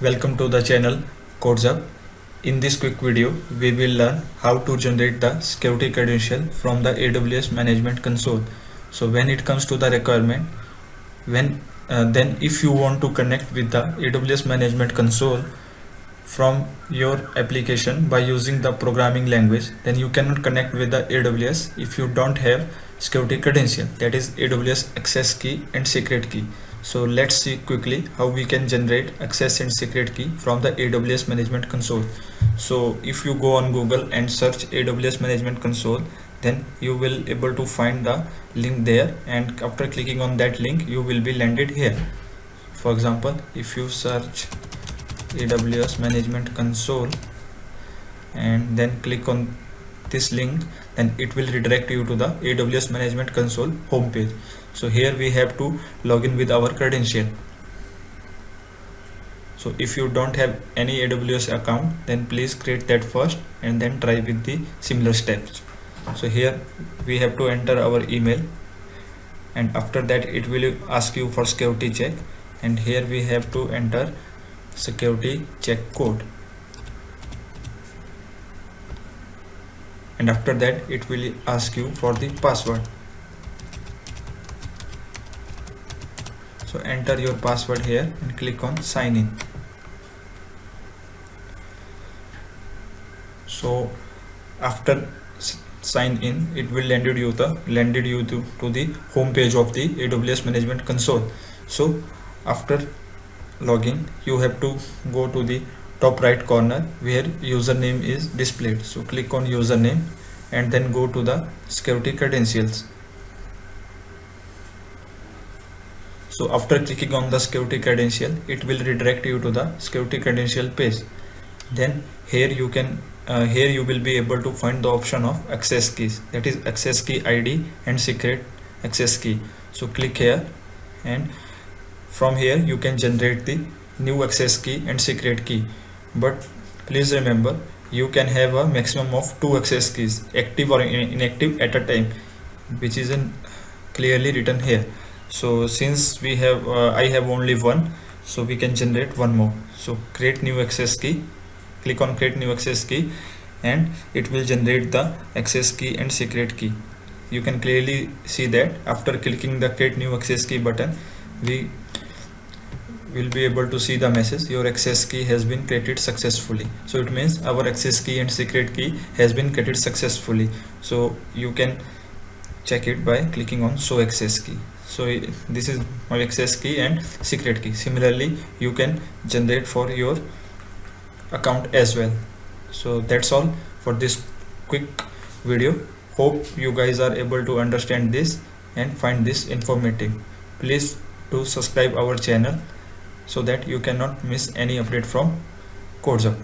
Welcome to the channel CodesUp. In this quick video, we will learn how to generate the security credential from the AWS Management Console. So when it comes to the requirement, then if you want to connect with the AWS Management Console from your application by using the programming language, then you cannot connect with the AWS if you don't have security credential, that is AWS access key and secret key. So let's see quickly how we can generate access and secret key from the AWS Management Console. So if you go on Google and search AWS Management Console, then you will able to find the link there, and after clicking on that link you will be landed here. For example, if you search AWS Management Console and then click on this link, then it will redirect you to the AWS Management Console homepage. So here we have to log in with our credential. So if you don't have any AWS account, then please create that first and then try with the similar steps. So here we have to enter our email, and after that it will ask you for security check, and here we have to enter security check code, and after that it will ask you for the password. So enter your password here and click on sign in. So after sign in, it will landed you to the home page of the AWS Management Console. So after login, you have to go to the top right corner where username is displayed. So click on username and then go to the security credentials. So after clicking on the security credential, it will redirect you to the security credential page. Then here you will be able to find the option of access keys, that is access key ID and secret access key. So click here, and from here you can generate the new access key and secret key. But please remember, you can have a maximum of 2 access keys, active or inactive, at a time, which is clearly written here. So since we have I have only one, so we can generate one more. So create new access key, click on create new access key, and it will generate the access key and secret key. You can clearly see that after clicking the create new access key button, we will be able to see the message, your access key has been created successfully. So it means our access key and secret key has been created successfully. So you can check it by clicking on show access key. So this is my access key and secret key. Similarly, you can generate for your account as well. So that's all for this quick video. Hope you guys are able to understand this and find this informative. Please do subscribe our channel so that you cannot miss any update from CodesUp.